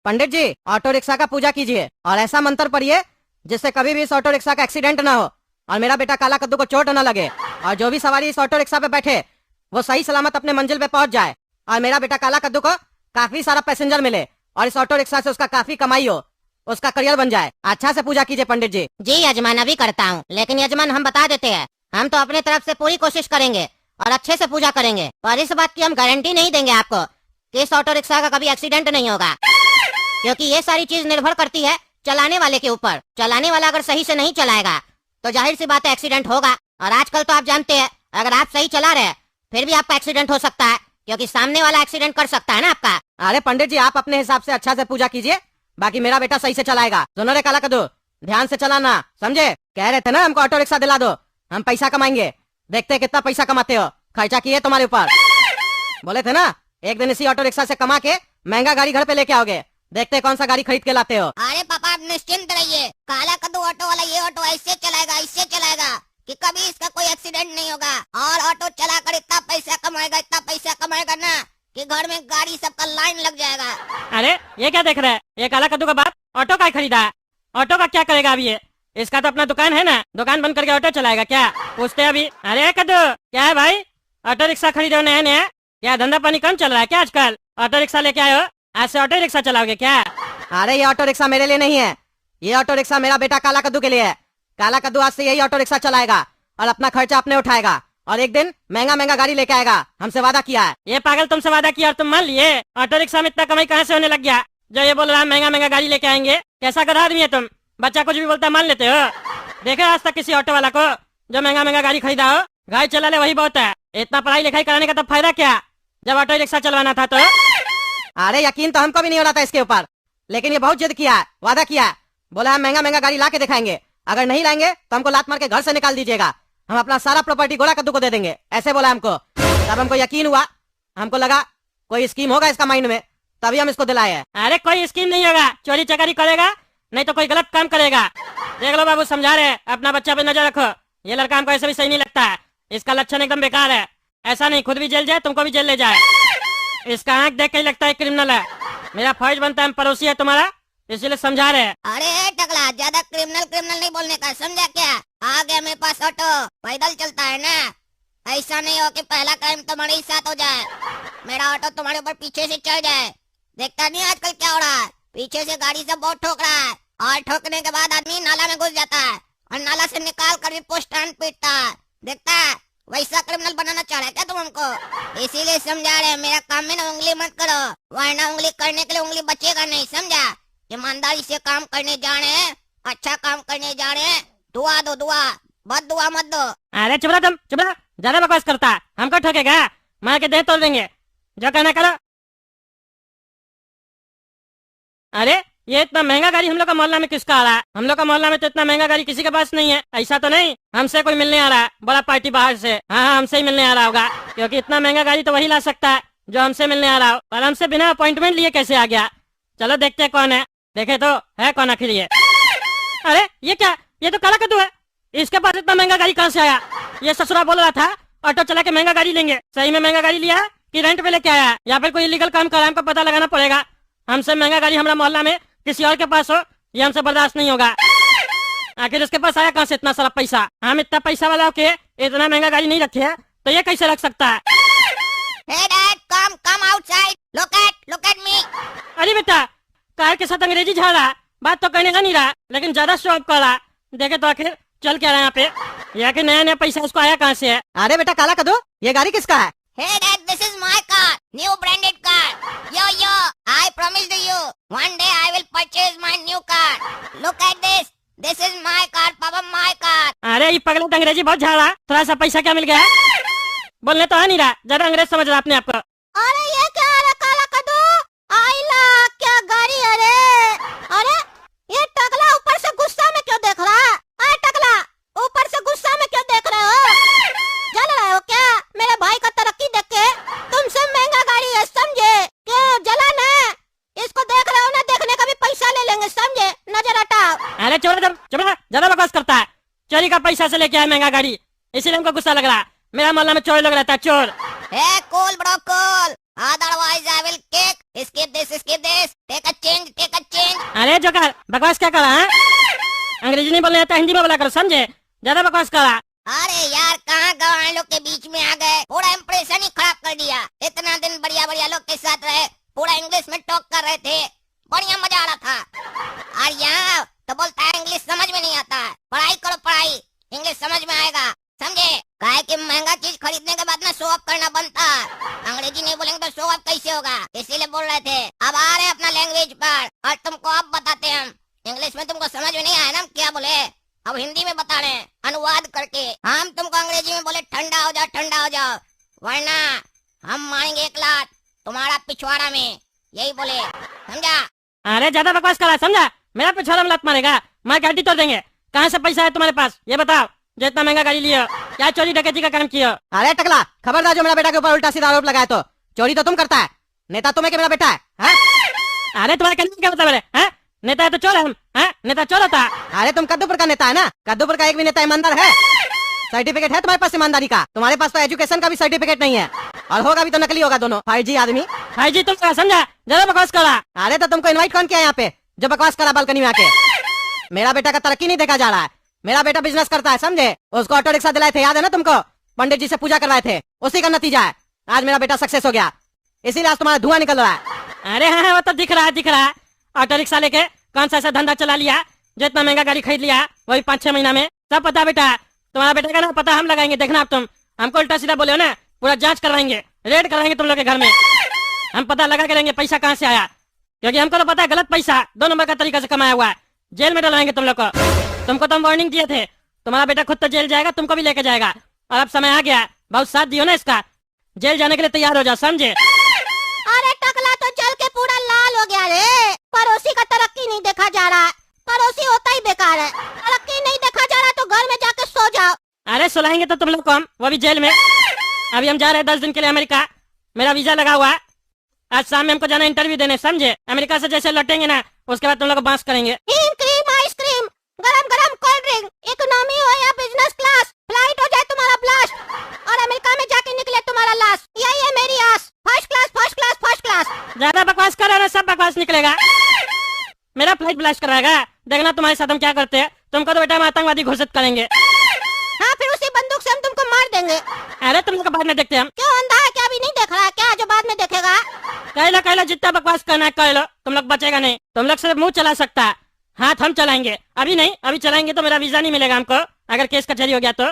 पंडित जी, auto rickshaw का पूजा कीजिए और ऐसा मंत्र पढ़िए जिससे कभी भी इस ऑटो रिक्शा का एक्सीडेंट ना हो और मेरा बेटा काला कद्दू को चोट न लगे और जो भी सवारी इस ऑटो रिक्शा पे बैठे वो सही सलामत अपने मंजिल पे पहुंच जाए और मेरा बेटा काला कद्दू को काफी सारा पैसेंजर मिले और इस ऑटो रिक्शा से उसका काफी कमाई हो, उसका करियर बन जाए। अच्छा से पूजा कीजिए पंडित जी। जी यजमान, अभी करता हूँ, लेकिन यजमान हम बता देते हैं, हम तो अपने तरफ से पूरी कोशिश करेंगे और अच्छे से पूजा करेंगे, पर इस बात की हम गारंटी नहीं देंगे आपको कि इस ऑटो रिक्शा का कभी एक्सीडेंट नहीं होगा, क्योंकि ये सारी चीज निर्भर करती है चलाने वाले के ऊपर। चलाने वाला अगर सही से नहीं चलाएगा तो जाहिर सी बात है एक्सीडेंट होगा। और आजकल तो आप जानते हैं, अगर आप सही चला रहे हैं फिर भी आपका एक्सीडेंट हो सकता है, क्योंकि सामने वाला एक्सीडेंट कर सकता है ना आपका। अरे पंडित जी, आप अपने हिसाब से अच्छा से पूजा कीजिए, बाकी मेरा बेटा सही से चलाएगा। सुनो रे काला कद्दू, ध्यान से चलाना, समझे? कह रहे थे ना हमको ऑटो रिक्शा दिला दो, हम पैसा कमाएंगे, देखते हैं कितना पैसा कमाते हो। खर्चा किए तुम्हारे ऊपर, बोले थे ना एक दिन इसी ऑटो रिक्शा से कमा के महंगा गाड़ी घर पे लेके आओगे, देखते हैं कौन सा गाड़ी खरीद के लाते हो। अरे पापा आप निश्चिंत रहिए, काला कद्दू ऑटो वाला ये ऑटो ऐसे चलाएगा कि कभी इसका कोई एक्सीडेंट नहीं होगा और ऑटो चलाकर इतना पैसा कमाएगा ना कि घर में गाड़ी सबका लाइन लग जाएगा। अरे ये क्या देख रहे हैं? ये काला कद्दू का बाप ऑटो का खरीदा है, ऑटो का क्या करेगा अभी? ये इसका तो अपना दुकान है ना, दुकान बंद करके ऑटो चलाएगा क्या? पूछते अभी। अरे कद्दू क्या है भाई, ऑटो रिक्शा खरीदे हो नया नया, क्या धंधा पानी कम चल रहा है क्या आजकल? ऑटो रिक्शा लेके आए हो, आज से ऑटो रिक्शा चलाओगे क्या? अरे ये ऑटो रिक्शा मेरे लिए नहीं है, ये ऑटो रिक्शा मेरा बेटा काला कद्दू के लिए है। काला कद्दू आज से यही ऑटो रिक्शा चलाएगा और अपना खर्चा अपने उठाएगा और एक दिन महंगा गाड़ी लेके आएगा, हमसे वादा किया है। ये पागल तुमसे वादा किया और तुम मान लिए? ऑटो रिक्शा में इतना कमाई कहाँ से होने लग गया जो ये बोल रहा है महंगा गाड़ी लेके आएंगे? कैसा गधा आदमी है तुम, बच्चा कुछ भी बोलता है मान लेते हो? देखे आज तक किसी ऑटो वाला को जो महंगा गाड़ी खरीदा हो? गाड़ी चला ले वही बहुत है, इतना पढ़ाई लिखाई कराने का तो फायदा क्या जब ऑटो रिक्शा चलवाना था तो? अरे यकीन तो हमको भी नहीं हो रहा था इसके ऊपर, लेकिन ये बहुत जिद किया है, वादा किया है, बोला हम महंगा गाड़ी ला के दिखाएंगे, अगर नहीं लाएंगे तो हमको लात मार के घर से निकाल दीजिएगा, हम अपना सारा प्रॉपर्टी गोला कद्दू को दे देंगे, ऐसे बोला हमको। तब हमको यकीन हुआ, हमको लगा कोई स्कीम होगा इसका माइंड में, तभी हम इसको दिलाए हैं। अरे कोई स्कीम नहीं होगा, चोरी चकारी करेगा नहीं तो कोई गलत काम करेगा। देख लो बाबू, समझा रहे हैं, अपना बच्चा पे नजर रखो, ये लड़का हमको ऐसे भी सही नहीं लगता है, इसका लक्षण एकदम बेकार है, ऐसा नहीं खुद भी जेल जाए तुमको भी जेल ले जाए, इसका आंख देख के ही लगता है क्रिमिनल है। मेरा फर्ज बनता है, हम पड़ोसी है तुम्हारा, इसीलिए समझा रहे हैं। अरे टकला, ज्यादा क्रिमिनल नहीं बोलने का, समझा क्या? आ गया मेरे पास ऑटो, पैदल चलता है ना, ऐसा नहीं हो कि पहला क्राइम तुम्हारे ही साथ हो जाए, मेरा ऑटो तुम्हारे ऊपर पीछे से चढ़ जाए। देखता नहीं आजकल क्या हो रहा है, पीछे से गाड़ी सब बहुत ठोक रहा है और ठोकने के बाद आदमी नाला में घुस जाता है और नाला से निकाल कर भी पोस्टान पीटता है, देखता है? वैसा क्रिमिनल बनाना चाह रहे हैं क्या तुम हमको? इसीलिए समझा रहे हैं, मेरा काम में ना उंगली मत करो, वरना उंगली करने के लिए उंगली बचेगा नहीं, समझा? ईमानदारी से काम करने जा रहे हैं, अच्छा काम करने जा रहे हैं, दुआ दो, दुआ बद दुआ मत दो। अरे चुप रहा तुम, चुप रहा, ज्यादा बकवास करता है, हमको ठोकेगा, मार के देह तोड़ देंगे, जो कहना करो। अरे ये इतना महंगा गाड़ी हम लोग का मोहल्ला में किसका आ रहा है? हम लोग का मोहल्ला में तो इतना महंगा गाड़ी किसी के पास नहीं है, ऐसा तो नहीं हमसे कोई मिलने आ रहा है बड़ा पार्टी बाहर से? हाँ हमसे ही मिलने आ रहा होगा, क्योंकि इतना महंगा गाड़ी तो वही ला सकता है जो हमसे मिलने आ रहा हो, और हमसे बिना अपॉइंटमेंट लिए कैसे आ गया? चलो देखते हैं कौन है, देखे तो है कौन आखिर ये। अरे ये क्या, ये तो काला कद्दू है, इसके पास इतना महंगा गाड़ी कहाँ से आया? ये ससुरा बोल रहा था ऑटो चला के महंगा गाड़ी लेंगे, सही में महंगा गाड़ी लिया कि रेंट पे लेके आया या फिर कोई इलीगल काम कर रहा है? हमको पता लगाना पड़ेगा, हमसे महंगा गाड़ी हमारा मोहल्ला में किसी और के पास हो ये हमसे बर्दाश्त नहीं होगा। आखिर इसके पास आया कहाँ से इतना सारा पैसा? हम इतना पैसा वाला के इतना महंगा गाड़ी नहीं रखे है तो ये कैसे रख सकता है? Hey dad, come outside. Look at me. अरे बेटा, कार के साथ अंग्रेजी झाड़ रहा, बात तो करने का नहीं रहा, लेकिन ज्यादा शो ऑफ कर रहा। देखे तो आखिर चल क्या रहा है यहाँ पे, या कि नया पैसा उसको आया कहाँ से है? अरे बेटा काला कद्दू, ये गाड़ी किसका है? Hey dad, this is my car, new branded car. Yo, I promise to you, one day I will purchase my new car. Look at this is my car, Papa, my car. अरे ये पगला अंग्रेजी बहुत झाड़ा, थोड़ा सा पैसा क्या मिल गया? बोलने तो आ नहीं रहा, ज्यादा अंग्रेज समझ रहा अपने आप को। अरे ये क्या है काला कद्दू? आइला क्या गाड़ी? अरे ये टकला ऊपर से गुस्सा में क्यों देख रहा है? अरे टकला ऊपर से गुस्सा में क्यों देख रहे हो? जल रहे हो क्या मेरे भाई का तरक्की देख के? तुमसे महंगा गाड़ी है, समझे? क्या जलन है? इसको देख रहे हो ना, देखने का भी पैसा ले लेंगे, समझे? नजर हटाओ। अरे चोर ज्यादा बकवास करता है, चोरी का पैसा से लेके आया महंगा गाड़ी, इसीलिए हमको गुस्सा लग रहा है। मेरा मोहल्ला में चोर लोग रहता है, चोर। Hey, cool bro, cool. Otherwise I will kick. Skip this. Take a change. अरे जोकर बकवास क्या करा है? अंग्रेजी नहीं बोलने आता, हिंदी में बोला करो, समझे? ज्यादा बकवास करा। अरे यार कहाँ गवार लोग के बीच में आ गए, पूरा इम्प्रेशन ही खराब कर दिया। इतना दिन बढ़िया बढ़िया लोग के साथ रहे, पूरा इंग्लिश में टॉक कर रहे थे, बढ़िया मजा आ रहा था। और यहाँ तो बोलता है इंग्लिश समझ में नहीं आता है। पढ़ाई करो पढ़ाई, इंग्लिश समझ में आएगा, समझे? काहे कि महंगा चीज खरीदने के बाद ना शो ऑफ करना बनता है। अंग्रेजी नहीं बोलेंगे तो शो ऑफ कैसे होगा, इसीलिए बोल रहे थे। अब आ रहे हैं अपना लैंग्वेज पर और तुमको अब बताते हैं हम। इंग्लिश में तुमको समझ में नहीं आया ना क्या बोले, अब हिंदी में बता रहे हैं अनुवाद करके। हम तुमको अंग्रेजी में बोले ठंडा हो जाओ, वरना हम मारेंगे 1 लात तुम्हारा पिछवाड़ा में, यही बोले, समझा? अरे ज्यादा बकवास करा, समझा? मेरा पिछवाड़ा में लत मारेगा, मार गाड़ी तोड़ देंगे। कहाँ से पैसा है तुम्हारे पास, ये बताओ? जो इतना महंगा गाड़ी लिया, क्या चोरी डकैती का काम किया? अरे टकला, खबरदार जो मेरा बेटा के ऊपर उल्टा सीधा आरोप लगाए तो। चोरी तो तुम करता है, नेता तुम्हें कि मेरा बेटा है, हाँ? अरे तुम्हारे कहने का क्या मतलब है, हाँ? नेता है तो चोर है हम, हाँ? नेता चोर होता है? अरे तुम कद्दूपुर का नेता है ना, कद्दूपुर का एक भी नेता ईमानदार है? सर्टिफिकेट है तुम्हारे पास ईमानदारी का? तुम्हारे पास तो एजुकेशन का भी सर्टिफिकेट नहीं है, और होगा भी तो नकली होगा दोनों। 5G आदमी, 5G तुम क्या समझा? ज्यादा बकवास करा। अरे तो तुमको इनवाइट कौन किया यहाँ पे जो बकवास करा बालकनी में आके? मेरा बेटा का तरक्की नहीं देखा जा रहा है, मेरा बेटा बिजनेस करता है, समझे? उसको ऑटो रिक्शा दिलाए थे, याद है ना तुमको? पंडित जी से पूजा करवाए थे, उसी का नतीजा है आज मेरा बेटा सक्सेस हो गया, इसीलिए आज तुम्हारा धुआं निकल रहा है। अरे हाँ वो तो दिख रहा है। ऑटो रिक्शा लेके कौन सा ऐसा धंधा चला लिया जो इतना महंगा गाड़ी खरीद लिया, वही 5-6 महीना में। सब पता बेटा, तुम्हारा बेटा का ना पता हम लगाएंगे, देखना। अब तुम हमको उल्टा सीधा बोले हो ना, पूरा जांच करवाएंगे, रेड करवाएंगे तुम लोग के घर में। हम पता लगा के लेंगे पैसा कहाँ से आया, क्योंकि हमको तो पता है गलत पैसा 2 नंबर का तरीका से कमाया हुआ है। जेल में डलवाएंगे तुम लोग को। तुमको तो हम वार्निंग दिए थे, तुम्हारा बेटा खुद तो जेल जाएगा, तुमको भी लेके जाएगा। और अब समय आ गया, बहुत साथ दियो ना इसका, जेल जाने के लिए तैयार हो जाओ, समझे? अरे टकला तो चल के पूरा लाल हो गया रे। पड़ोसी का तरक्की नहीं देखा जा रहा, पड़ोसी होता ही बेकार है। तरक्की नहीं देखा जा रहा तो घर में जाके सो जाओ। अरे सुलाएंगे तो तुम लोग को हम, वो भी जेल में। अभी हम जा रहे हैं 10 दिन के लिए अमेरिका, मेरा वीजा लगा हुआ है। आज शाम में हमको जाना इंटरव्यू देने, समझे? अमेरिका से जैसे लौटेंगे ना, उसके बाद तुम लोग को बांस करेंगे। क्रीम आइसक्रीम, गरम गरम कोल्ड ड्रिंक, इकोनॉमी हो या बिजनेस क्लास, फ्लाइट हो जाए तुम्हारा ब्लास्ट और अमेरिका में जाके निकले तुम्हारा लाश, यही है मेरी आस। First class first class first class. ज्यादा बकवास कर रहे ना, सब बकवास निकलेगा। मेरा फ्लाइट ब्लास्ट कराएगा, देखना तुम्हारे साथ हम क्या करते हैं। तुमको तो बेटा हम आतंकवादी घोषित करेंगे। हाँ फिर उसी बंदूक से हम तुमको मार देंगे। अरे तुम लोग को बाद में देखते हैं हम। क्यों अंधा है क्या, अभी नहीं देख रहा है क्या जो बाद में देखेगा? कह लो जितना बकवास करना है कह लो, तुम लोग बचेगा नहीं। तुम लोग सिर्फ मुंह चला सकता है, हाथ हम चलाएंगे। अभी नहीं, अभी चलाएंगे तो मेरा वीजा नहीं मिलेगा हमको, अगर केस कचहरी हो गया तो।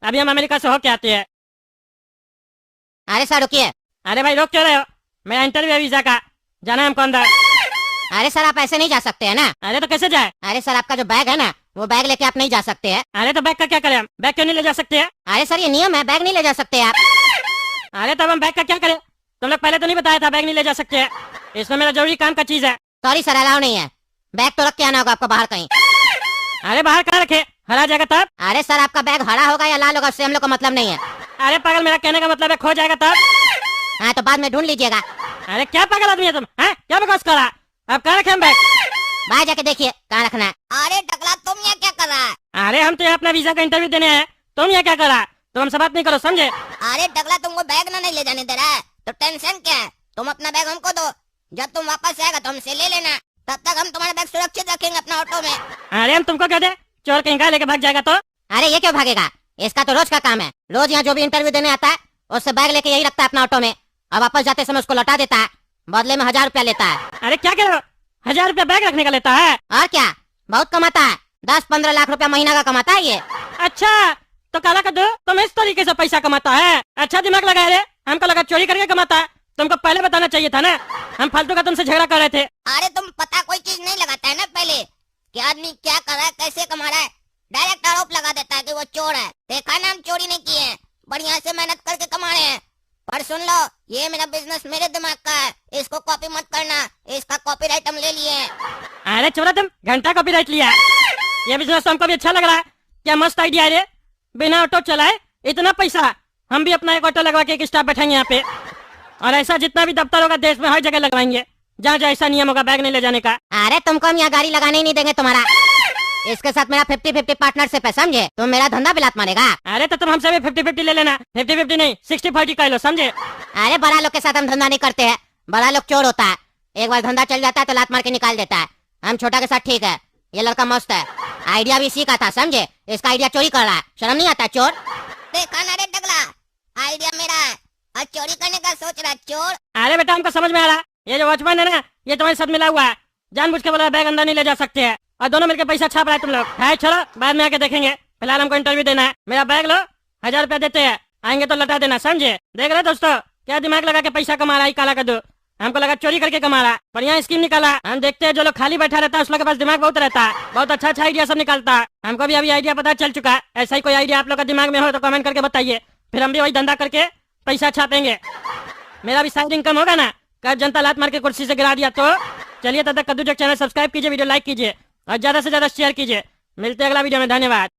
अभी हम अमेरिका से होके आते हैं। अरे सर रुकिए। अरे भाई रोक क्यों रहे हो? मेरा इंटरव्यू है वीजा का, जाना है हमको अंदर। अरे सर आप ऐसे नहीं जा सकते है ना। अरे तो कैसे जाए? अरे सर आपका जो बैग है ना, वो बैग लेके आप नहीं जा सकते हैं। अरे तो बैग का क्या करें हम? बैग क्यों नहीं ले जा सकते हैं? अरे सर ये नियम है, बैग नहीं ले जा सकते आप। अरे तब हम बैग का क्या करें? तुम लोग पहले तो नहीं बताया था बैग नहीं ले जा सकते हैं। इसमें मेरा जरूरी काम का चीज है। सॉरी सर अलाउ नहीं है, बैग तो रख के आना होगा आपको बाहर कहीं। अरे बाहर कहाँ रखे, हरा जाएगा तब। अरे सर आपका बैग हरा होगा या लाल होगा उससे हम लोग को मतलब नहीं है। अरे पागल, मेरा कहने का मतलब है खो जाएगा तब। हाँ तो बाद में ढूंढ लीजिएगा। अरे क्या पागल आदमी है तुम, हैं? क्या बकवास कर रहा? अब कहाँ रखे हम बैग? बाहर जाके देखिए कहाँ रखना है। अरे टकला तुम यहाँ क्या कर रहा है? अरे हम तो यहाँ अपना वीजा का इंटरव्यू देने हैं, तुम यहाँ क्या कर रहा? तुम हमसे बात नहीं करो, समझे? अरे टकला तुमको बैग ना नहीं ले जाने दे रहा है तो टेंशन क्या है? तुम अपना बैग हमको दो, जब तुम वापस आएगा तो हमसे ले लेना, तब तक हम तुम्हारा बैग सुरक्षित रखेंगे अपना ऑटो में। अरे हम तुमको क्या दे, चोर कहीं का लेके भाग जाएगा तो? अरे ये क्यों भागेगा, इसका तो रोज का काम है। रोज यहाँ जो भी इंटरव्यू देने आता है उससे बैग लेके यही रखता है अपना ऑटो में, और वापस जाते समय उसको लौटा देता है, बदले में 1000 रुपया लेता है। अरे क्या कह रहे हो, 1000 रुपया बैग रखने का लेता है? और क्या, बहुत कमाता है, 10-15 लाख रुपया महीना का कमाता है ये। अच्छा तो काला कद्दू तुम इस तरीके से पैसा कमाता है? अच्छा दिमाग लगाए रे, हमको लगा चोरी करके कमाता है। तुमको पहले बताना चाहिए था ना, हम फालतू का तुमसे झगड़ा कर रहे थे। अरे तुम पता कोई चीज नहीं लगाता है ना पहले कि आदमी क्या कर रहा है, कैसे कमा रहा है, डायरेक्ट आरोप लगा देता है कि वो चोर है। देखा ना, हम चोरी नहीं किए हैं, बढ़िया से मेहनत करके कमा रहे हैं। पर सुन लो, ये मेरा बिजनेस मेरे दिमाग का है, इसको कॉपी मत करना, इसका कॉपीराइट हम ले लिए हैं। अरे चोरा तुम घंटा कॉपीराइट लिया, ये बिजनेस तो हमको भी अच्छा लग रहा है। क्या मस्त आइडिया है रे, बिना ऑटो चलाए इतना पैसा। हम भी अपना एक ऑटो लगवा के एक स्टाफ बैठेंगे यहाँ पे, और ऐसा जितना भी दफ्तर होगा देश में हर जगह लगवाएंगे, जहाँ जहाँ ऐसा नियम होगा बैग नहीं ले जाने का। अरे तुमको हम यहाँ गाड़ी लगाने ही नहीं देंगे तुम्हारा, इसके साथ मेरा 50-50 पार्टनरशिप है, समझे? तुम मेरा धंधा भी लात मारेगा। अरे तो तुम हमसे भी 50-50 ले लेना, 50-50 नहीं 60-40 कर लो, समझे? अरे बड़ा लोग के साथ हम धंधा नहीं करते हैं, बड़ा लोग चोर होता है, एक बार धंधा चल जाता है तो लात मार के निकाल देता है। हम छोटा के साथ ठीक है, ये लड़का मस्त है। आइडिया भी इसी का था, समझे? इसका आइडिया चोरी कर रहा है, शर्म नहीं आता चोर? देखा ना रे टकला, आइडिया मेरा है और चोरी करने का सोच रहा है चोर। अरे बेटा हमको समझ में आ रहा, ये जो वॉचमैन है ना ये तुम्हारे साथ मिला हुआ है, जानबूझ के बोला बैग अंदर नहीं ले जा सकते हैं और दोनों मिलकर पैसा छाप रहा है तुम लोग। है छोड़ो, बाद में आके देखेंगे, फिलहाल हमको इंटरव्यू देना है। मेरा बैग लो, 1000 रुपया देते हैं, आएंगे तो लौटा देना, समझे? देख रहे दोस्तों क्या दिमाग लगा के पैसा कमा रहा है काला कद्दू। हमको लगा चोरी करके कमा रहा, बढ़िया स्कीम निकाला। हम देखते हैं जो लोग खाली बैठा रहता है उस लोग के पास दिमाग बहुत रहता है, बहुत अच्छा अच्छा आइडिया सब निकालता है। हमको भी अभी आइडिया पता चल चुका है। ऐसा ही कोई आइडिया आप लोग का दिमाग में हो तो कमेंट करके बताइए, फिर हम भी वही धंधा करके पैसा छापेंगे। मेरा भी साइड इनकम होगा ना, कल जनता लात मार के कुर्सी से गिरा दिया तो। चलिए तब तक कद्दू जग चैनल सब्सक्राइब कीजिए, वीडियो लाइक कीजिए और ज्यादा से ज्यादा शेयर कीजिए। मिलते हैं अगला वीडियो में, धन्यवाद।